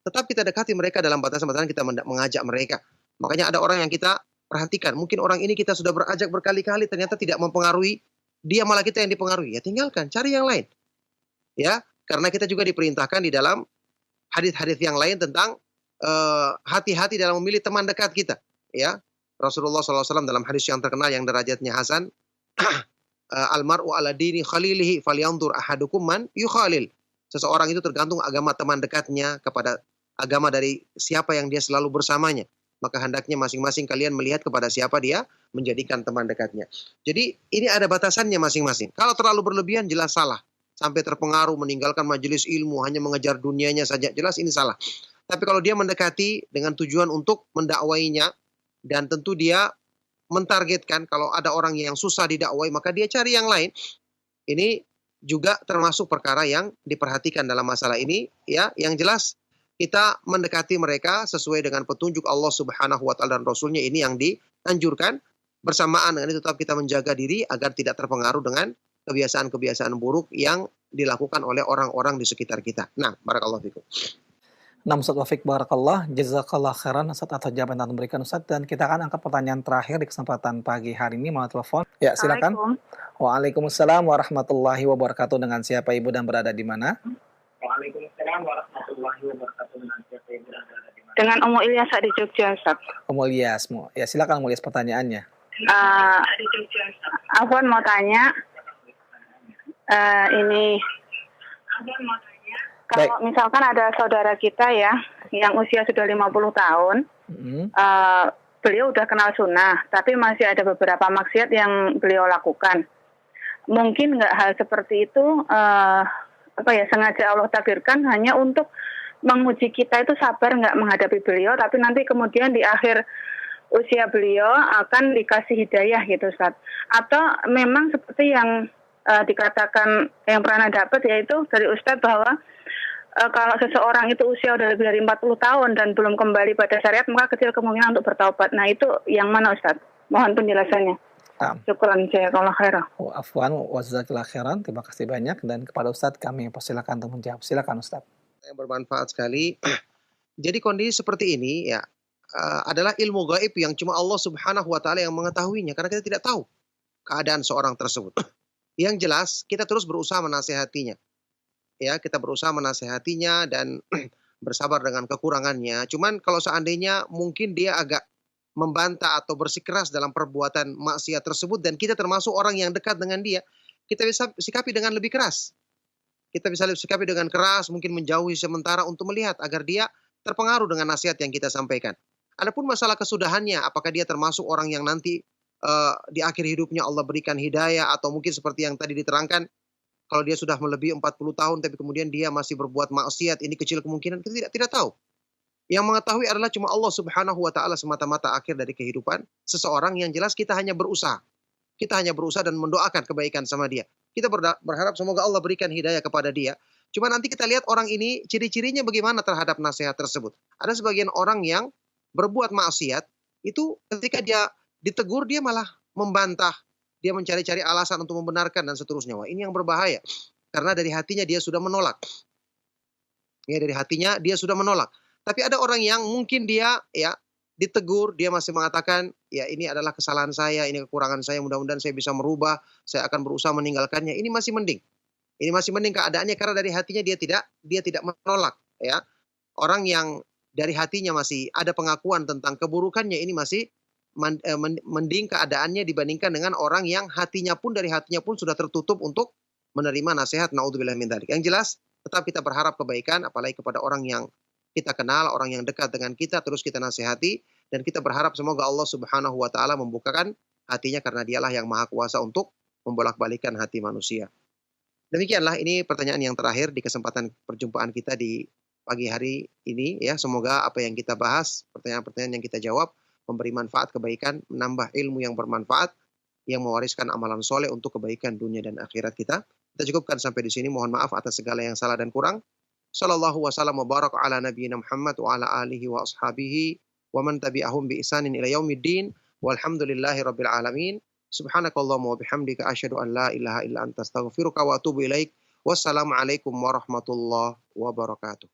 Tetap kita dekati mereka dalam batasan-batasan kita mengajak mereka. Makanya ada orang yang kita perhatikan. Mungkin orang ini kita sudah berajak berkali-kali, ternyata tidak mempengaruhi, dia malah kita yang dipengaruhi. Ya tinggalkan, cari yang lain. Ya, karena kita juga diperintahkan di dalam hadis-hadis yang lain tentang hati-hati dalam memilih teman dekat kita. Ya, Rasulullah SAW dalam hadis yang terkenal yang derajatnya hasan, almar'u ala dini khalilihi falyanzur ahadukum man yukhalil. Seseorang itu tergantung agama teman dekatnya kepada agama dari siapa yang dia selalu bersamanya. Maka hendaknya masing-masing kalian melihat kepada siapa dia menjadikan teman dekatnya. Jadi ini ada batasannya masing-masing. Kalau terlalu berlebihan jelas salah. Sampai terpengaruh meninggalkan majelis ilmu hanya mengejar dunianya saja, jelas ini salah. Tapi kalau dia mendekati dengan tujuan untuk mendakwainya, dan tentu dia mentargetkan kalau ada orang yang susah didakwai maka dia cari yang lain. Ini juga termasuk perkara yang diperhatikan dalam masalah ini, ya. Yang jelas kita mendekati mereka sesuai dengan petunjuk Allah Subhanahu wa taala dan Rasulnya, ini yang dianjurkan. Bersamaan dengan itu tetap kita menjaga diri agar tidak terpengaruh dengan kebiasaan-kebiasaan buruk yang dilakukan oleh orang-orang di sekitar kita. Nah, barakallahu fikum. Nah, Ustaz Wafiq Barakallah, jazakallah khairan Ustaz atas jawaban yang memberikan Ustaz, dan kita akan angkat pertanyaan terakhir di kesempatan pagi hari ini melalui telepon. Ya, silakan. Waalaikumsalam warahmatullahi wabarakatuh. Dengan siapa Ibu dan berada di mana? Waalaikumsalam warahmatullahi wabarakatuh. Dengan siapa Ibu dan berada di mana? Dengan Umu Ilyas di Jogja, Ustaz. Umu Ilyas, ya silakan Umu Ilyas pertanyaannya. Afwan mau tanya, ini kalau misalkan ada saudara kita ya yang usia sudah 50 tahun, beliau udah kenal sunnah, tapi masih ada beberapa maksiat yang beliau lakukan. Mungkin nggak hal seperti itu sengaja Allah takdirkan hanya untuk menguji kita itu sabar nggak menghadapi beliau, tapi nanti kemudian di akhir usia beliau akan dikasih hidayah gitu, Ustaz. Atau memang seperti yang dikatakan yang pernah dapat, yaitu dari Ustadz bahwa kalau seseorang itu usia udah lebih dari 40 tahun dan belum kembali pada syariat, maka kecil kemungkinan untuk bertaubat. Nah, itu yang mana, Ustadz? Mohon penjelasannya. Syukran, jazakallahu khairan. Afwan wa jazakallahu khairan. Terima kasih banyak, dan kepada Ustadz kami persilakan untuk menjawab. Silakan Ustadz. Yang bermanfaat sekali. Jadi kondisi seperti ini ya adalah ilmu gaib yang cuma Allah Subhanahu wa taala yang mengetahuinya, karena kita tidak tahu keadaan seorang tersebut. Yang jelas kita terus berusaha menasehatinya. Ya, kita berusaha menasehatinya dan bersabar dengan kekurangannya. Cuman kalau seandainya mungkin dia agak membantah atau bersikeras dalam perbuatan maksiat tersebut dan kita termasuk orang yang dekat dengan dia, kita bisa sikapi dengan lebih keras. Kita bisa sikapi dengan keras, mungkin menjauhi sementara untuk melihat agar dia terpengaruh dengan nasihat yang kita sampaikan. Adapun masalah kesudahannya, apakah dia termasuk orang yang nanti di akhir hidupnya Allah berikan hidayah, atau mungkin seperti yang tadi diterangkan, kalau dia sudah melebihi 40 tahun tapi kemudian dia masih berbuat maksiat, ini kecil kemungkinan, kita tidak tahu. Yang mengetahui adalah cuma Allah Subhanahu wa taala semata-mata akhir dari kehidupan seseorang. Yang jelas kita hanya berusaha. Kita hanya berusaha dan mendoakan kebaikan sama dia. Kita berharap semoga Allah berikan hidayah kepada dia. Cuma nanti kita lihat orang ini ciri-cirinya bagaimana terhadap nasihat tersebut. Ada sebagian orang yang berbuat maksiat, itu ketika dia ditegur dia malah membantah, dia mencari-cari alasan untuk membenarkan dan seterusnya. Wah, ini yang berbahaya. Karena dari hatinya dia sudah menolak. Ya, dari hatinya dia sudah menolak. Tapi ada orang yang mungkin dia ya ditegur, dia masih mengatakan, ya ini adalah kesalahan saya, ini kekurangan saya, mudah-mudahan saya bisa merubah, saya akan berusaha meninggalkannya. Ini masih mending. Ini masih mending keadaannya karena dari hatinya dia tidak menolak, ya. Orang yang dari hatinya masih ada pengakuan tentang keburukannya, ini masih mending keadaannya dibandingkan dengan orang yang hatinya pun, dari hatinya pun sudah tertutup untuk menerima nasihat. Naudzubillah min dzalik. Yang jelas, tetap kita berharap kebaikan, apalagi kepada orang yang kita kenal, orang yang dekat dengan kita, terus kita nasihati, dan kita berharap semoga Allah Subhanahu wa taala membukakan hatinya, karena dialah yang maha kuasa untuk membolak-balikan hati manusia. Demikianlah, ini pertanyaan yang terakhir di kesempatan perjumpaan kita di pagi hari ini ya. Semoga apa yang kita bahas, pertanyaan-pertanyaan yang kita jawab memberi manfaat, kebaikan, menambah ilmu yang bermanfaat, yang mewariskan amalan soleh untuk kebaikan dunia dan akhirat kita. Kita cukupkan sampai di sini. Mohon maaf atas segala yang salah dan kurang. Sallallahu wasallam wa baraka ala nabiyyina Muhammad wa ala alihi wa ashabihi wa man tabi'ahum bi ihsanin ila yaumiddin. Walhamdulillahi rabbil alamin. Subhanakallahumma wa bihamdika asyhadu an la ilaha illa anta astaghfiruka wa atubu ilaik. Wassalamualaikum warahmatullahi wabarakatuh.